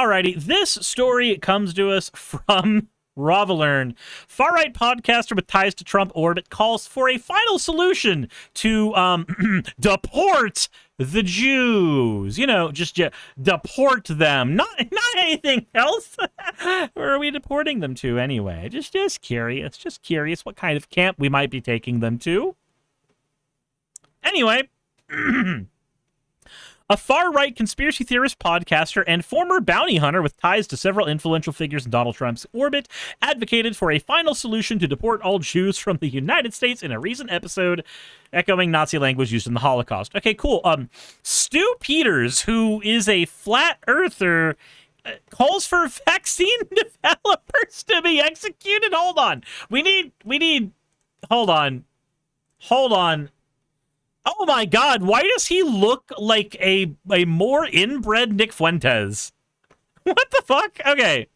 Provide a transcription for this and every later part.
Alrighty, this story comes to us from Ravalern. Far-right podcaster with ties to Trump orbit calls for a final solution to deport the Jews. You know, just deport them. Not anything else. Where are we deporting them to anyway? Just curious. Just curious what kind of camp we might be taking them to. Anyway. A far-right conspiracy theorist, podcaster, and former bounty hunter with ties to several influential figures in Donald Trump's orbit advocated for a final solution to deport all Jews from the United States in a recent episode, echoing Nazi language used in the Holocaust. Okay, cool. Stu Peters, who is a flat earther, calls for vaccine developers to be executed. Hold on. We need... Hold on. Oh my god, why does he look like a more inbred Nick Fuentes? What the fuck? Okay.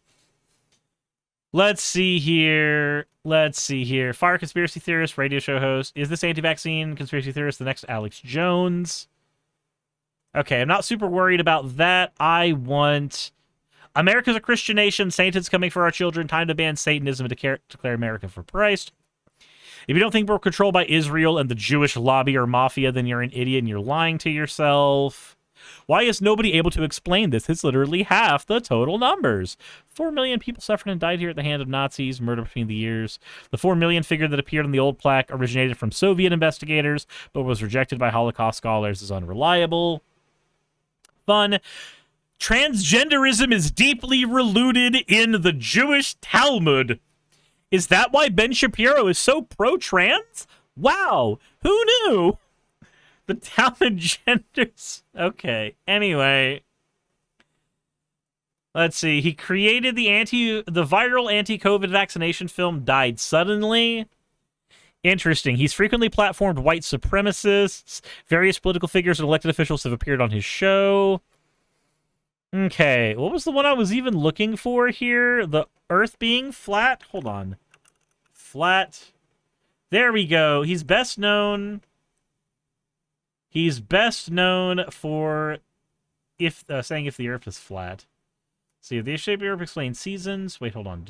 Let's see here. Fire conspiracy theorist, radio show host. Is this anti-vaccine conspiracy theorist the next Alex Jones? Okay, I'm not super worried about that. I want... America's a Christian nation. Satan's coming for our children. Time to ban Satanism and declare America for Christ. If you don't think we're controlled by Israel and the Jewish lobby or mafia, then you're an idiot and you're lying to yourself. Why is nobody able to explain this? It's literally half the total numbers. 4 million people suffered and died here at the hand of Nazis, murder between the years. The 4 million figure that appeared on the old plaque originated from Soviet investigators, but was rejected by Holocaust scholars as unreliable. Fun. Transgenderism is deeply rooted in the Jewish Talmud. Is that why Ben Shapiro is so pro-trans? Wow, who knew? The Talmud genders. Okay, anyway. Let's see. He created the viral anti-COVID vaccination film Died Suddenly. Interesting. He's frequently platformed white supremacists. Various political figures and elected officials have appeared on his show. Okay, what was the one I was even looking for here? The Earth being flat? Hold on. Flat. There we go. He's best known for saying if the Earth is flat. See, the shape of the Earth explains seasons. Wait, hold on.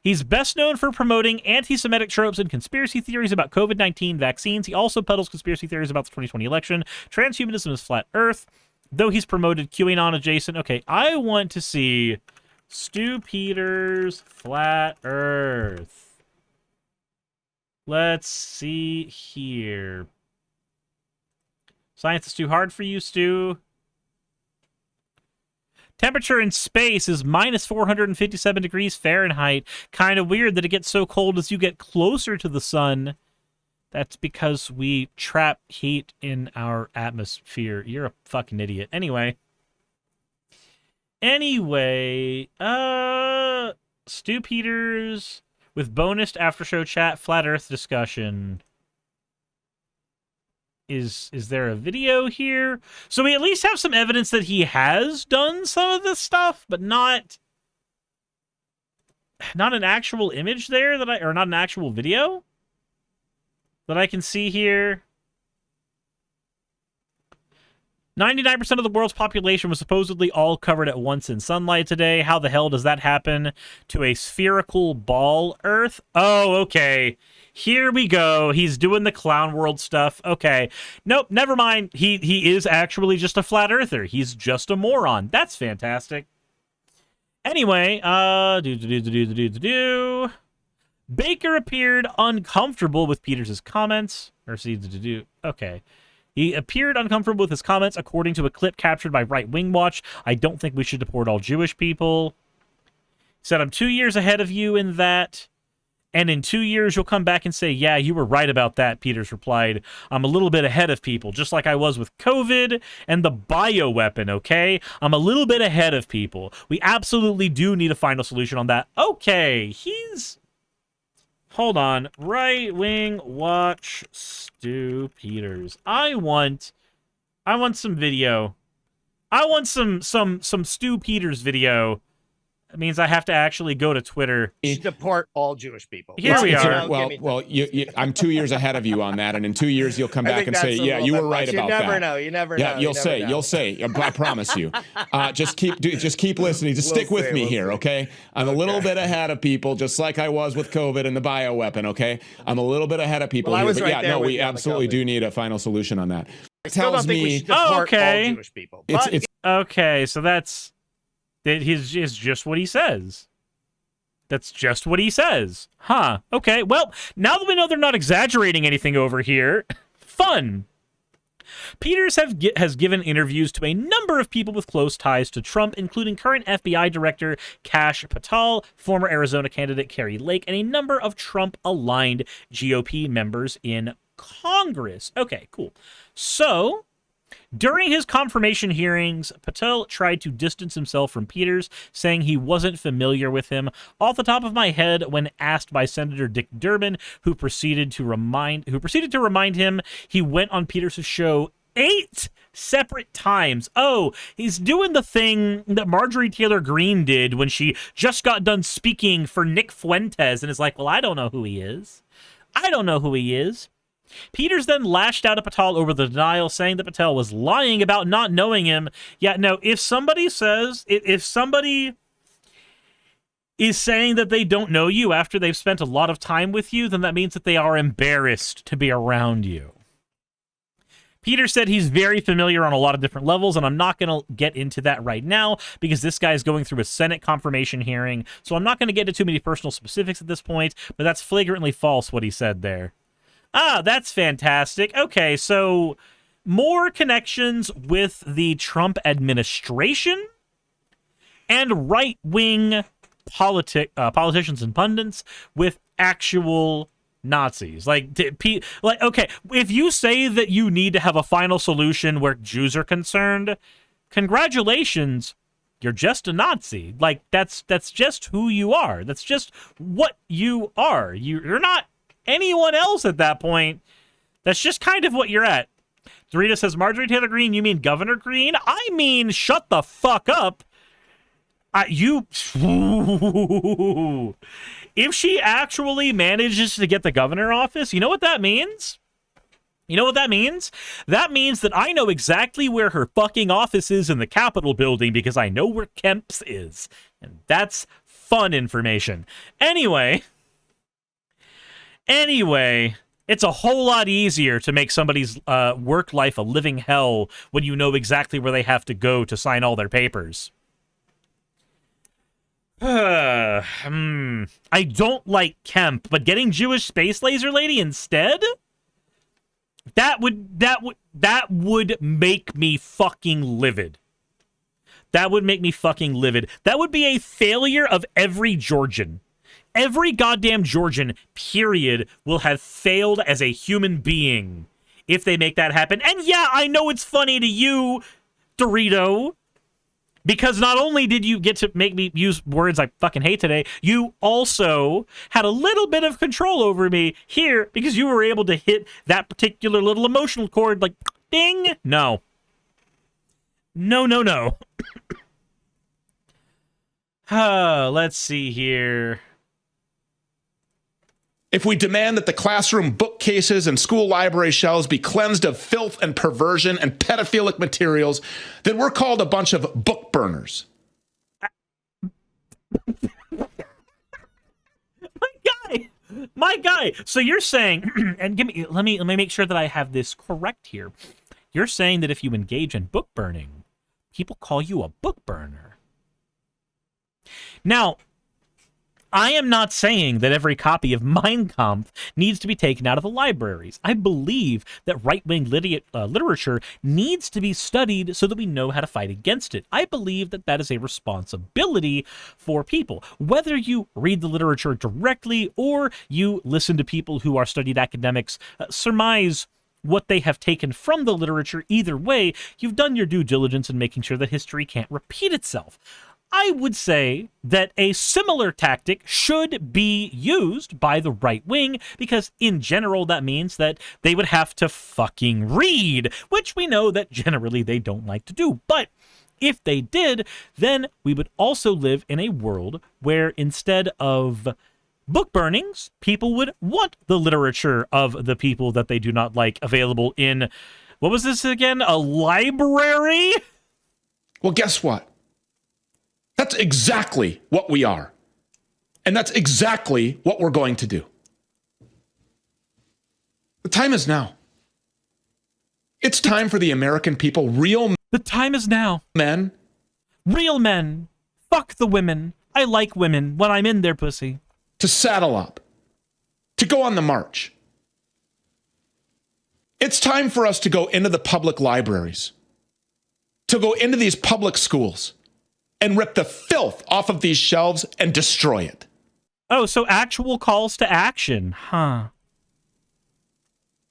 He's best known for promoting anti-Semitic tropes and conspiracy theories about COVID-19 vaccines. He also peddles conspiracy theories about the 2020 election. Transhumanism is flat Earth. Though he's promoted QAnon adjacent. Okay, I want to see Stu Peters, Flat Earth. Let's see here. Science is too hard for you, Stu. Temperature in space is minus 457 degrees Fahrenheit. Kind of weird that it gets so cold as you get closer to the sun. That's because we trap heat in our atmosphere. You're a fucking idiot. Anyway, Stu Peters with bonus after show chat, flat Earth discussion. Is there a video here? So we at least have some evidence that he has done some of this stuff, but not an actual image there or not an actual video that I can see here. 99% of the world's population was supposedly all covered at once in sunlight today. How the hell does that happen to a spherical ball Earth? Oh, okay. Here we go. He's doing the clown world stuff. Okay. Nope, never mind. He is actually just a flat earther. He's just a moron. That's fantastic. Anyway, Baker appeared uncomfortable with Peters' comments. Okay. He appeared uncomfortable with his comments, according to a clip captured by Right Wing Watch. I don't think we should deport all Jewish people. He said, I'm 2 years ahead of you in that. And in 2 years, you'll come back and say, yeah, you were right about that, Peters replied. I'm a little bit ahead of people, just like I was with COVID and the bioweapon, okay? I'm a little bit ahead of people. We absolutely do need a final solution on that. Okay, Hold on. Right Wing Watch Stu Peters. I want some video. I want some Stu Peters video That means I have to actually go to Twitter. Deport all Jewish people. Here we are. Well, I'm 2 years ahead of you on that, and in 2 years you'll come back and say, "Yeah, you were right about that." You never know. Yeah, you'll say. I promise you. Just keep listening. Just stick with me here, okay? I'm a little bit ahead of people, just like I was with COVID and the bioweapon. Okay, I'm a little bit ahead of people here, but no, we absolutely do need a final solution on that. It tells me deport all Jewish people. It's okay. So that's just what he says. That's just what he says. Huh. Okay. Well, now that we know they're not exaggerating anything over here, fun. Peters has given interviews to a number of people with close ties to Trump, including current FBI Director Kash Patel, former Arizona candidate Kari Lake, and a number of Trump-aligned GOP members in Congress. Okay, cool. So, during his confirmation hearings, Patel tried to distance himself from Peters, saying he wasn't familiar with him. Off the top of my head, when asked by Senator Dick Durbin, who proceeded to remind him he went on Peters' show 8 separate times. Oh, he's doing the thing that Marjorie Taylor Greene did when she just got done speaking for Nick Fuentes and is like, well, I don't know who he is. Peters then lashed out at Patel over the denial, saying that Patel was lying about not knowing him. Yeah, no, if somebody is saying that they don't know you after they've spent a lot of time with you, then that means that they are embarrassed to be around you. Peters said he's very familiar on a lot of different levels, and I'm not going to get into that right now because this guy is going through a Senate confirmation hearing, so I'm not going to get into too many personal specifics at this point, but that's flagrantly false what he said there. Ah, that's fantastic. Okay, so more connections with the Trump administration and right-wing politicians and pundits with actual Nazis. Like, okay, if you say that you need to have a final solution where Jews are concerned, congratulations, you're just a Nazi. Like, that's just who you are. That's just what you are. You're not anyone else at that point. That's just kind of what you're at. Dorita says, Marjorie Taylor Greene, you mean Governor Greene? I mean, shut the fuck up. If she actually manages to get the governor office, you know what that means? That means that I know exactly where her fucking office is in the Capitol building because I know where Kemp's is. And that's fun information. Anyway, it's a whole lot easier to make somebody's work life a living hell when you know exactly where they have to go to sign all their papers. I don't like Kemp, but getting Jewish space laser lady instead? That would make me fucking livid. That would be a failure of every Georgian. Every goddamn Georgian, period, will have failed as a human being if they make that happen. And yeah, I know it's funny to you, Dorito, because not only did you get to make me use words I fucking hate today, you also had a little bit of control over me here because you were able to hit that particular little emotional chord like, ding. No. Let's see here. If we demand that the classroom bookcases and school library shelves be cleansed of filth and perversion and pedophilic materials, then we're called a bunch of book burners. My guy. So you're saying, and let me make sure that I have this correct here. You're saying that if you engage in book burning, people call you a book burner. Now, I am not saying that every copy of Mein Kampf needs to be taken out of the libraries. I believe that right-wing literature needs to be studied so that we know how to fight against it. I believe that that is a responsibility for people. Whether you read the literature directly or you listen to people who are studied academics surmise what they have taken from the literature, either way, you've done your due diligence in making sure that history can't repeat itself. I would say that a similar tactic should be used by the right wing because in general that means that they would have to fucking read, which we know that generally they don't like to do. But If they did, then we would also live in a world where instead of book burnings, people would want the literature of the people that they do not like available in, what was this again? A library? Well, guess what? That's exactly what we are. And that's exactly what we're going to do. The time is now. It's time for the American people, the time is now. Men. Real men. Fuck the women. I like women when I'm in their pussy. To saddle up. To go on the march. It's time for us to go into the public libraries. To go into these public schools. And rip the filth off of these shelves and destroy it. Oh, so actual calls to action, huh?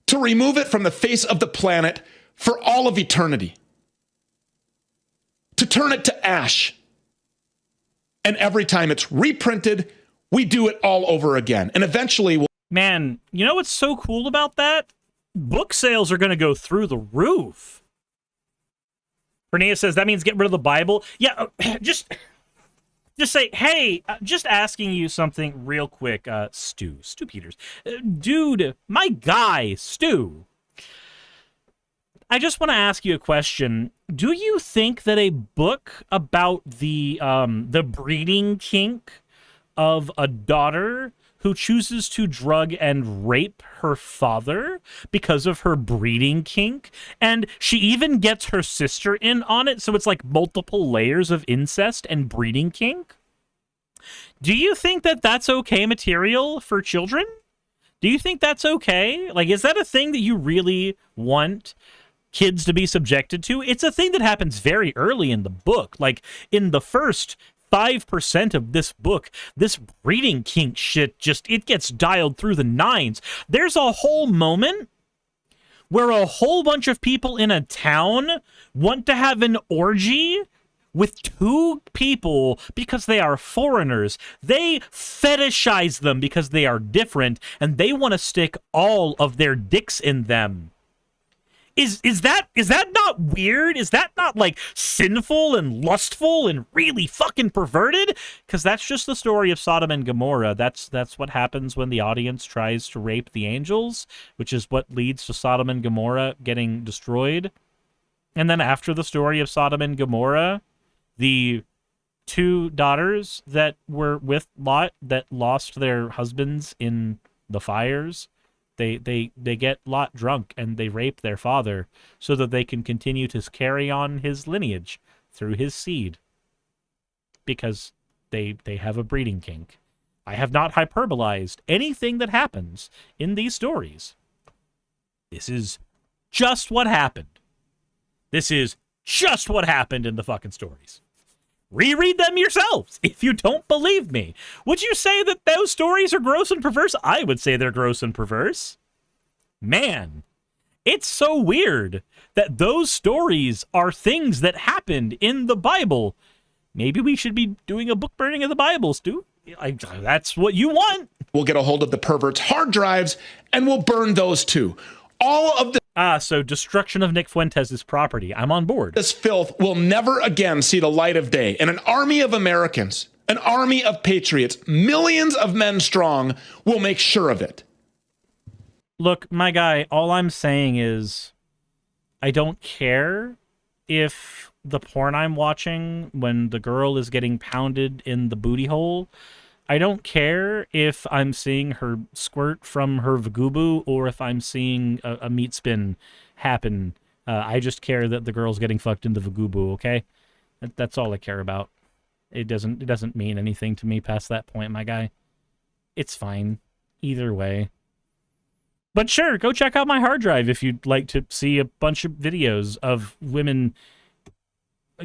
To remove it from the face of the planet for all of eternity. To turn it to ash. And every time it's reprinted, we do it all over again. And eventually we'll... Man, you know what's so cool about that? Book sales are going to go through the roof. Renea says, that means get rid of the Bible? Yeah, just say, hey, just asking you something real quick, Stu Peters. Dude, my guy, Stu. I just want to ask you a question. Do you think that a book about the breeding kink of a daughter who chooses to drug and rape her father because of her breeding kink, and she even gets her sister in on it, so it's like multiple layers of incest and breeding kink? Do you think that that's okay material for children? Do you think that's okay? Like, is that a thing that you really want kids to be subjected to? It's a thing that happens very early in the book. Like, in the first 5% of this book, this breeding kink shit it gets dialed through the nines. There's a whole moment where a whole bunch of people in a town want to have an orgy with two people because they are foreigners. They fetishize them because they are different, and they want to stick all of their dicks in them. Is that not weird? Is that not, like, sinful and lustful and really fucking perverted? Because that's just the story of Sodom and Gomorrah. That's what happens when the audience tries to rape the angels, which is what leads to Sodom and Gomorrah getting destroyed. And then after the story of Sodom and Gomorrah, the two daughters that were with Lot that lost their husbands in the fires, They get Lot drunk and they rape their father so that they can continue to carry on his lineage through his seed. Because they have a breeding kink. I have not hyperbolized anything that happens in these stories. This is just what happened. This is just what happened in the fucking stories. Reread them yourselves if you don't believe me. Would you say that those stories are gross and perverse? I would say they're gross and perverse. Man, it's so weird that those stories are things that happened in the Bible. Maybe we should be doing a book burning of the Bible, Stu. That's what you want. We'll get a hold of the perverts' hard drives and we'll burn those too. All of the... So destruction of Nick Fuentes' property. I'm on board. This filth will never again see the light of day. And an army of Americans, an army of patriots, millions of men strong, will make sure of it. Look, my guy, all I'm saying is I don't care if the porn I'm watching when the girl is getting pounded in the booty hole, I don't care if I'm seeing her squirt from her vagoobu or if I'm seeing a meat spin happen. I just care that the girl's getting fucked in the vagoobu, okay? That's all I care about. It doesn't mean anything to me past that point, my guy. It's fine. Either way. But sure, go check out my hard drive if you'd like to see a bunch of videos of women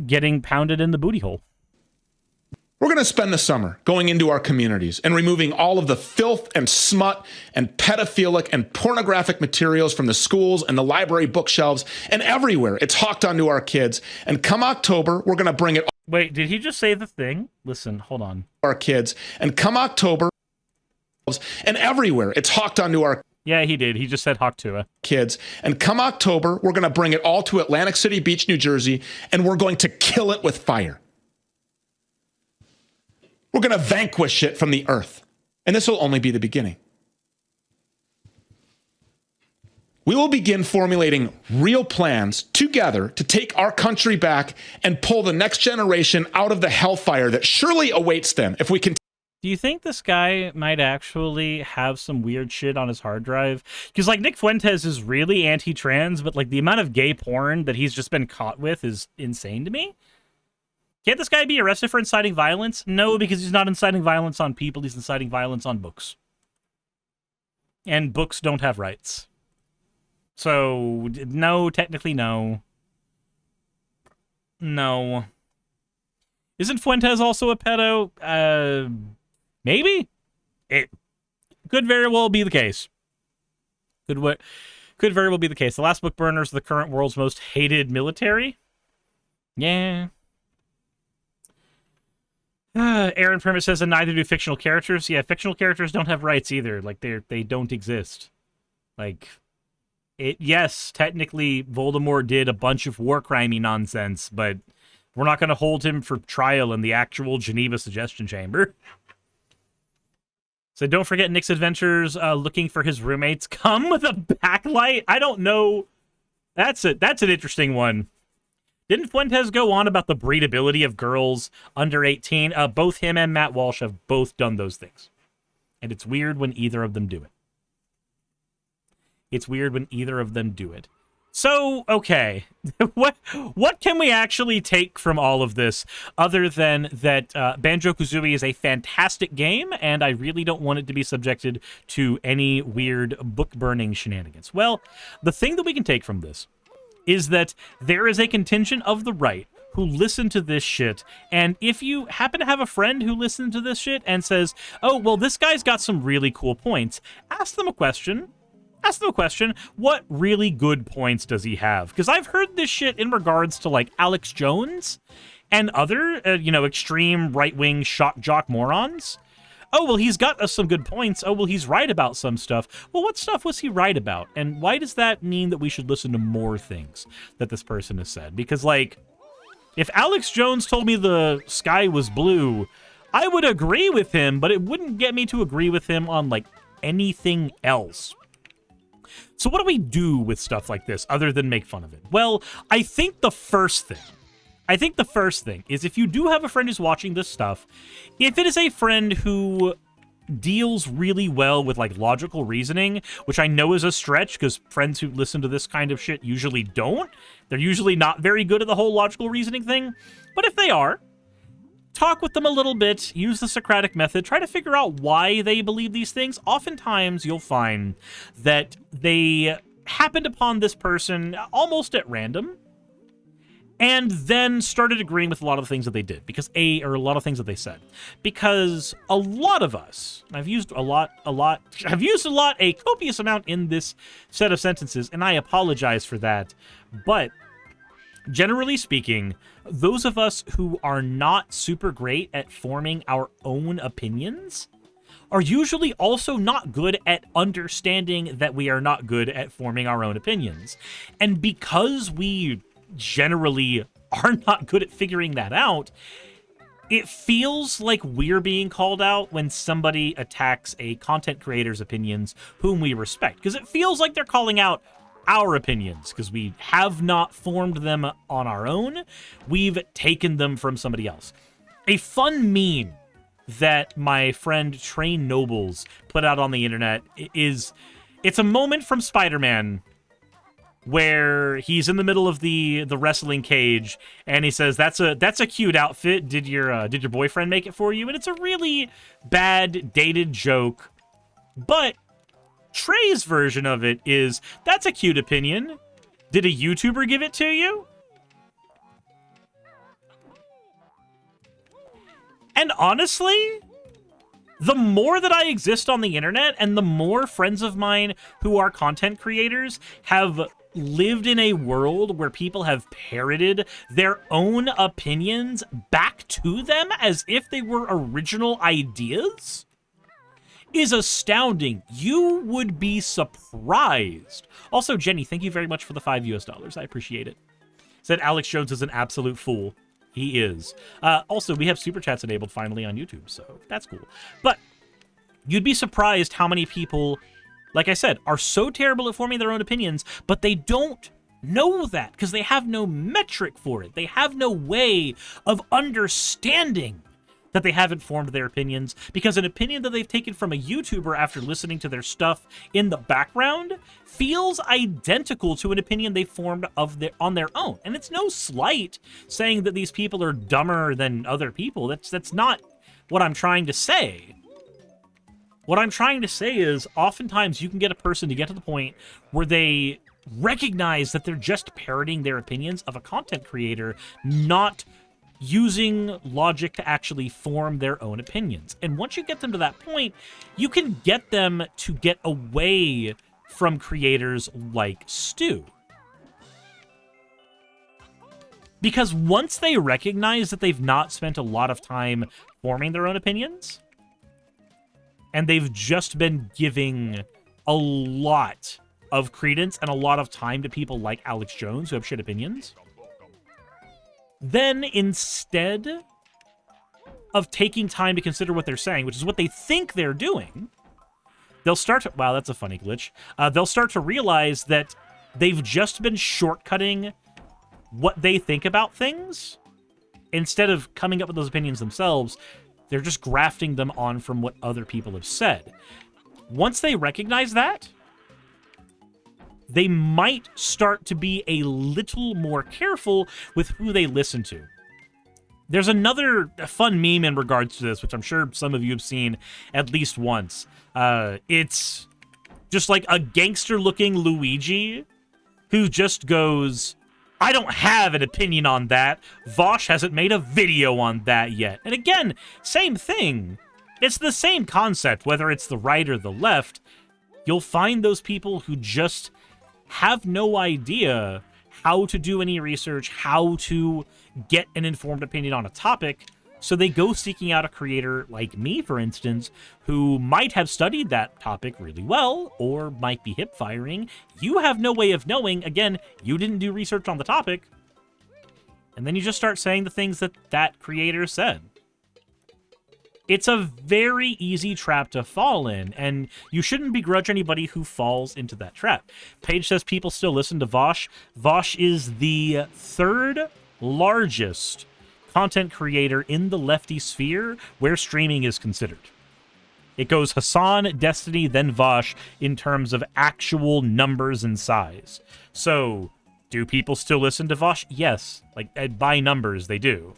getting pounded in the booty hole. We're going to spend the summer going into our communities and removing all of the filth and smut and pedophilic and pornographic materials from the schools and the library bookshelves and everywhere. It's hawked onto our kids. And come October, we're going to bring it... Wait, did he just say the thing? Listen, hold on. Our kids. And come October... And everywhere, it's hawked onto our... Yeah, he did. He just said Hawktua. Kids. And come October, we're going to bring it all to Atlantic City Beach, New Jersey, and we're going to kill it with fire. We're going to vanquish it from the earth. And this will only be the beginning. We will begin formulating real plans together to take our country back and pull the next generation out of the hellfire that surely awaits them if we can. Do you think this guy might actually have some weird shit on his hard drive? Because, like, Nick Fuentes is really anti-trans, but, like, the amount of gay porn that he's just been caught with is insane to me. Can't this guy be arrested for inciting violence? No, because he's not inciting violence on people. He's inciting violence on books. And books don't have rights. So, no, technically no. No. Isn't Fuentes also a pedo? Maybe? It could very well be the case. Could very well be the case. The last book burners are the current world's most hated military? Yeah. Aaron Permit says, and neither do fictional characters. Yeah, fictional characters don't have rights either. Like, they don't exist. Like, yes, technically, Voldemort did a bunch of war crimey nonsense, but we're not going to hold him for trial in the actual Geneva Suggestion Chamber. So don't forget Nick's adventures looking for his roommates. Come with a backlight? I don't know. That's an interesting one. Didn't Fuentes go on about the breedability of girls under 18? Both him and Matt Walsh have both done those things. And it's weird when either of them do it. It's weird when either of them do it. So, okay, what can we actually take from all of this other than that Banjo-Kazooie is a fantastic game and I really don't want it to be subjected to any weird book-burning shenanigans? Well, the thing that we can take from this is that there is a contingent of the right who listen to this shit, and if you happen to have a friend who listens to this shit and says, oh, well, this guy's got some really cool points, ask them a question. Ask them a question. What really good points does he have? Because I've heard this shit in regards to, like, Alex Jones and other, extreme right-wing shock jock morons. Oh, well, he's got some good points. Oh, well, he's right about some stuff. Well, what stuff was he right about? And why does that mean that we should listen to more things that this person has said? Because, like, if Alex Jones told me the sky was blue, I would agree with him, but it wouldn't get me to agree with him on, like, anything else. So what do we do with stuff like this other than make fun of it? Well, I think the first thing is if you do have a friend who's watching this stuff, if it is a friend who deals really well with, like, logical reasoning, which I know is a stretch because friends who listen to this kind of shit usually don't. They're usually not very good at the whole logical reasoning thing. But if they are, talk with them a little bit, use the Socratic method, try to figure out why they believe these things. Oftentimes, you'll find that they happened upon this person almost at random, and then started agreeing with a lot of the things that they did, or a lot of things that they said. Because a lot of us, and I've used a copious amount in this set of sentences, and I apologize for that, but generally speaking, those of us who are not super great at forming our own opinions are usually also not good at understanding that we are not good at forming our own opinions. And because we generally are not good at figuring that out, it feels like we're being called out when somebody attacks a content creator's opinions whom we respect. Because it feels like they're calling out our opinions, because we have not formed them on our own. We've taken them from somebody else. A fun meme that my friend Train Nobles put out on the internet is, it's a moment from Spider-Man where he's in the middle of the wrestling cage and he says, that's a cute outfit. Did your boyfriend make it for you? And it's a really bad dated joke, but Trey's version of it is, that's a cute opinion. Did a YouTuber give it to you? And honestly, the more that I exist on the internet and the more friends of mine who are content creators have lived in a world where people have parroted their own opinions back to them as if they were original ideas, is astounding. You would be surprised. Also, Jenny, thank you very much for the $5. I appreciate it. Said Alex Jones is an absolute fool. He is. Also, we have super chats enabled finally on YouTube, so that's cool. But you'd be surprised how many people, like I said, are so terrible at forming their own opinions, but they don't know that because they have no metric for it. They have no way of understanding that they haven't formed their opinions, because an opinion that they've taken from a YouTuber after listening to their stuff in the background feels identical to an opinion they formed on their own. And it's no slight saying that these people are dumber than other people. That's not what I'm trying to say. What I'm trying to say is oftentimes you can get a person to get to the point where they recognize that they're just parroting their opinions of a content creator, not using logic to actually form their own opinions. And once you get them to that point, you can get them to get away from creators like Stu. Because once they recognize that they've not spent a lot of time forming their own opinions, and they've just been giving a lot of credence and a lot of time to people like Alex Jones who have shit opinions, then instead of taking time to consider what they're saying, which is what they think they're doing, they'll start to, wow, that's a funny glitch. They'll start to realize that they've just been shortcutting what they think about things. Instead of coming up with those opinions themselves, they're just grafting them on from what other people have said. Once they recognize that, they might start to be a little more careful with who they listen to. There's another fun meme in regards to this, which I'm sure some of you have seen at least once. It's just like a gangster-looking Luigi who just goes, I don't have an opinion on that. Vosh hasn't made a video on that yet. And again, same thing. It's the same concept, whether it's the right or the left. You'll find those people who just have no idea how to do any research, how to get an informed opinion on a topic, so they go seeking out a creator like me, for instance, who might have studied that topic really well, or might be hip-firing. You have no way of knowing. Again, you didn't do research on the topic, and then you just start saying the things that that creator said. It's a very easy trap to fall in, and you shouldn't begrudge anybody who falls into that trap. Paige says people still listen to Vosh. Vosh is the third largest content creator in the lefty sphere where streaming is considered. It goes Hassan, Destiny, then Vosh in terms of actual numbers and size. So, do people still listen to Vosh? Yes. Like, by numbers, they do.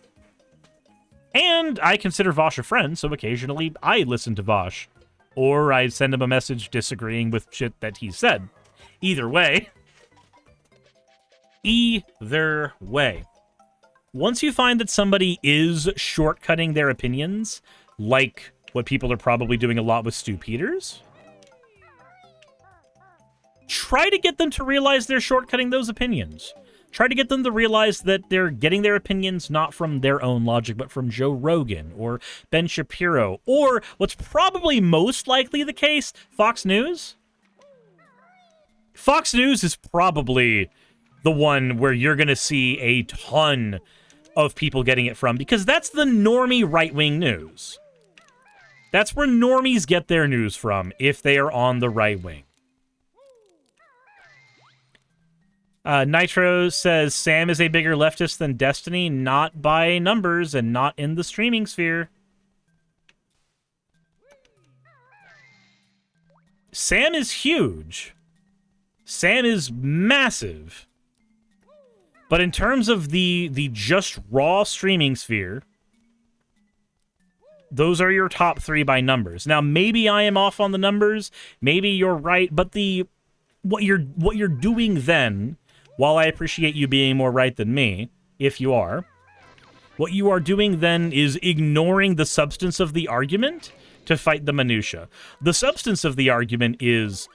And I consider Vosh a friend, so occasionally I listen to Vosh. Or I send him a message disagreeing with shit that he said. Either way. Once you find that somebody is shortcutting their opinions, like what people are probably doing a lot with Stu Peters, try to get them to realize they're shortcutting those opinions. Try to get them to realize that they're getting their opinions not from their own logic, but from Joe Rogan or Ben Shapiro, or what's probably most likely the case, Fox News. Fox News is probably the one where you're going to see a ton of people getting it from, because that's the normie right-wing news. That's where normies get their news from if they are on the right wing. Nitro says Sam is a bigger leftist than Destiny, not by numbers and not in the streaming sphere. Sam is huge. Sam is massive. But in terms of the just raw streaming sphere, those are your top three by numbers. Now, maybe I am off on the numbers. Maybe you're right. But what you're doing then, while I appreciate you being more right than me, if you are, what you are doing then is ignoring the substance of the argument to fight the minutia. The substance of the argument is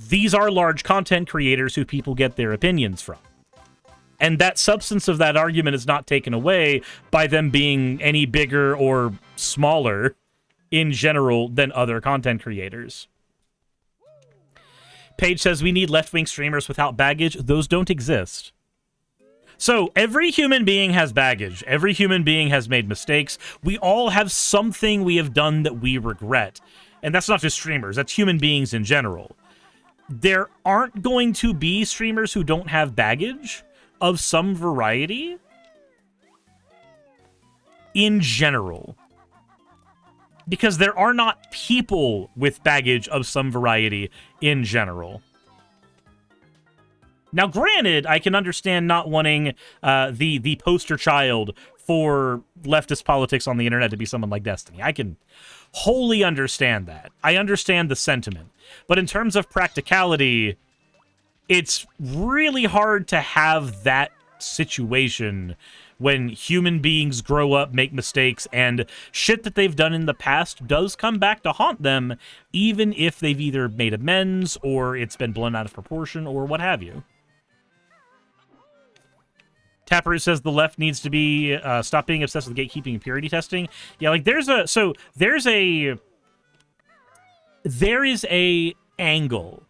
these are large content creators who people get their opinions from. And that substance of that argument is not taken away by them being any bigger or smaller in general than other content creators. Paige says, we need left-wing streamers without baggage. Those don't exist. So every human being has baggage. Every human being has made mistakes. We all have something we have done that we regret. And that's not just streamers. That's human beings in general. There aren't going to be streamers who don't have baggage of some variety in general. Because there are not people with baggage of some variety in general. Now, granted, I can understand not wanting the poster child for leftist politics on the internet to be someone like Destiny. I can wholly understand that. I understand the sentiment. But in terms of practicality, it's really hard to have that situation when human beings grow up, make mistakes, and shit that they've done in the past does come back to haunt them, even if they've either made amends or it's been blown out of proportion or what have you. Taproot says the left needs to be stop being obsessed with gatekeeping and purity testing. Yeah, like there is a angle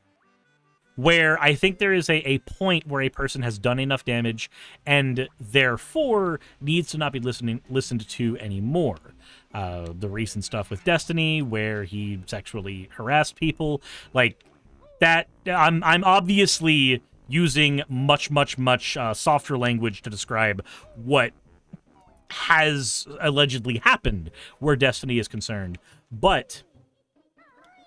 where I think there is a point where a person has done enough damage and therefore needs to not be listened to anymore. The recent stuff with Destiny, where he sexually harassed people, like that. I'm obviously using much softer language to describe what has allegedly happened where Destiny is concerned, but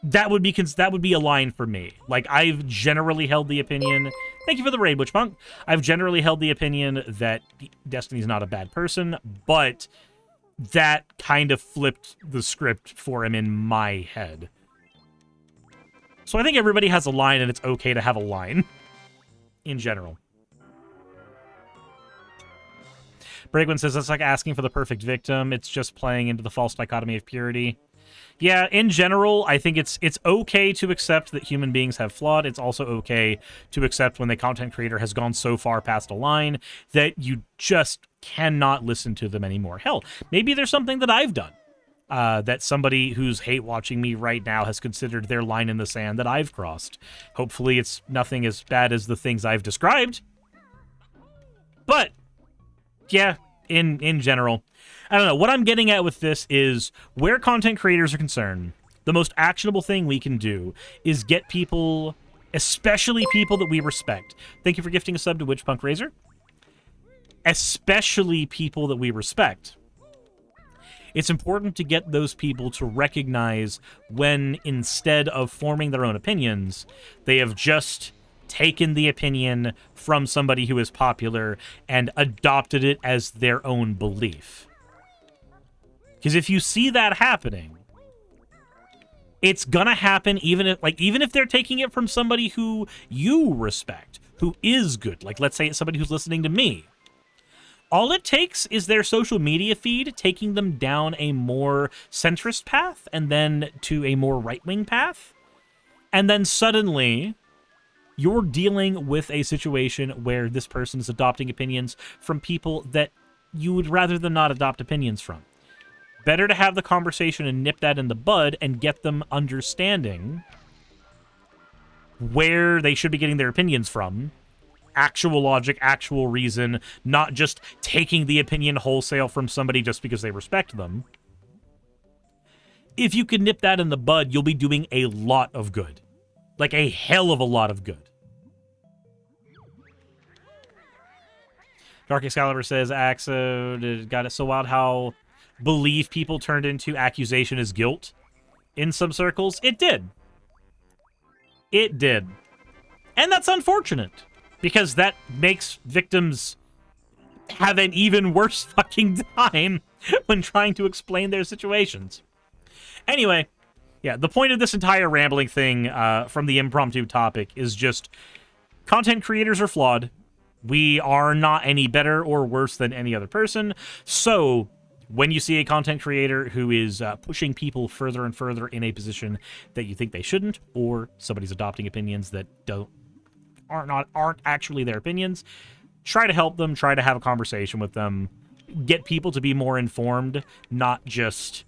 that would be a line for me. Like, I've generally held the opinion, thank you for the raid, Butchpunk. I've generally held the opinion that Destiny's not a bad person, but that kind of flipped the script for him in my head. So I think everybody has a line, and it's okay to have a line in general. Bragwin says, that's like asking for the perfect victim. It's just playing into the false dichotomy of purity. Yeah, in general, I think it's okay to accept that human beings have flawed. It's also okay to accept when the content creator has gone so far past a line that you just cannot listen to them anymore. Hell, maybe there's something that I've done that somebody who's hate watching me right now has considered their line in the sand that I've crossed. Hopefully it's nothing as bad as the things I've described. But, yeah, in general, I don't know. What I'm getting at with this is where content creators are concerned, the most actionable thing we can do is get people, especially people that we respect. Thank you for gifting a sub to Witchpunk Razor. Especially people that we respect. It's important to get those people to recognize when, instead of forming their own opinions, they have just taken the opinion from somebody who is popular and adopted it as their own belief. Because if you see that happening, it's gonna happen even if they're taking it from somebody who you respect, who is good. Like, let's say it's somebody who's listening to me. All it takes is their social media feed taking them down a more centrist path and then to a more right-wing path. And then suddenly, you're dealing with a situation where this person is adopting opinions from people that you would rather than not adopt opinions from. Better to have the conversation and nip that in the bud and get them understanding where they should be getting their opinions from. Actual logic, actual reason, not just taking the opinion wholesale from somebody just because they respect them. If you can nip that in the bud, you'll be doing a lot of good. Like a hell of a lot of good. Dark Excalibur says, Axo got it so wild how belief people turned into accusation as guilt in some circles. It did. It did. And that's unfortunate. Because that makes victims have an even worse fucking time when trying to explain their situations. Anyway, yeah, the point of this entire rambling thing from the impromptu topic is just content creators are flawed. We are not any better or worse than any other person. So when you see a content creator who is pushing people further and further in a position that you think they shouldn't, or somebody's adopting opinions that aren't actually their opinions, try to help them, try to have a conversation with them, get people to be more informed, not just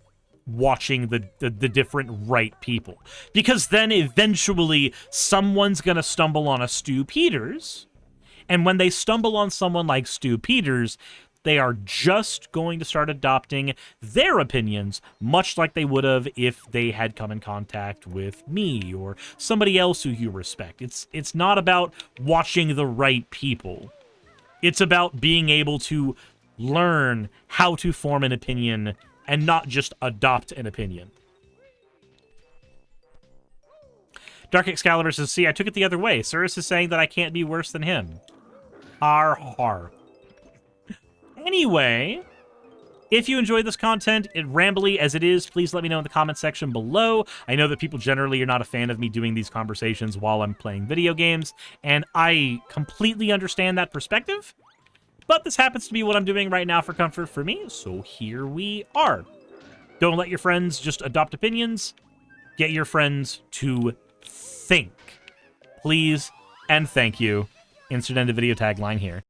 watching the different right people. Because then eventually someone's going to stumble on a Stu Peters, and when they stumble on someone like Stu Peters, they are just going to start adopting their opinions, much like they would have if they had come in contact with me or somebody else who you respect. It's not about watching the right people. It's about being able to learn how to form an opinion and not just adopt an opinion. Dark Excalibur says, see, I took it the other way. Suris is saying that I can't be worse than him. Har har. Anyway, if you enjoyed this content, rambly as it is, please let me know in the comment section below. I know that people generally are not a fan of me doing these conversations while I'm playing video games, and I completely understand that perspective, but this happens to be what I'm doing right now for comfort for me, so here we are. Don't let your friends just adopt opinions. Get your friends to think. Please and thank you. Insert end of video tagline here.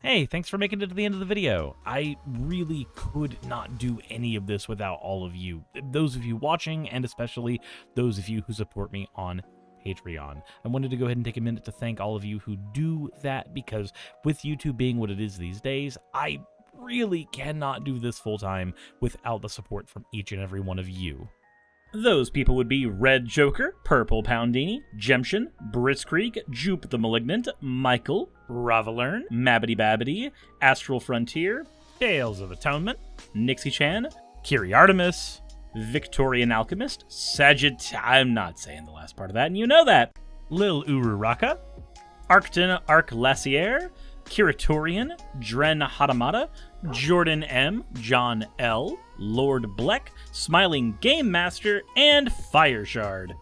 Hey, thanks for making it to the end of the video. I really could not do any of this without all of you. Those of you watching, and especially those of you who support me on Patreon. I wanted to go ahead and take a minute to thank all of you who do that, because with YouTube being what it is these days, I really cannot do this full time without the support from each and every one of you. Those people would be Red Joker, Purple Poundini, Jemshin, Britzkrieg, Jupe the Malignant, Michael, Ravalern, Mabbity Babbity, Astral Frontier, Tales of Atonement, Nixie Chan, Kiri Artemis, Victorian Alchemist, I'm not saying the last part of that, and you know that, Lil Ururaka, Arcton Arclacier, Kiratorian, Dren Hadamata, Jordan M, John L, Lord Bleck, Smiling Game Master, and Fireshard.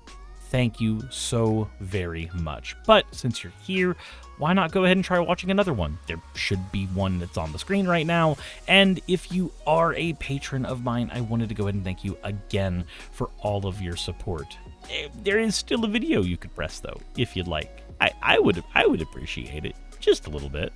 Thank you so very much. But since you're here, why not go ahead and try watching another one? There should be one that's on the screen right now. And if you are a patron of mine, I wanted to go ahead and thank you again for all of your support. There is still a video you could press though, if you'd like. I would appreciate it just a little bit.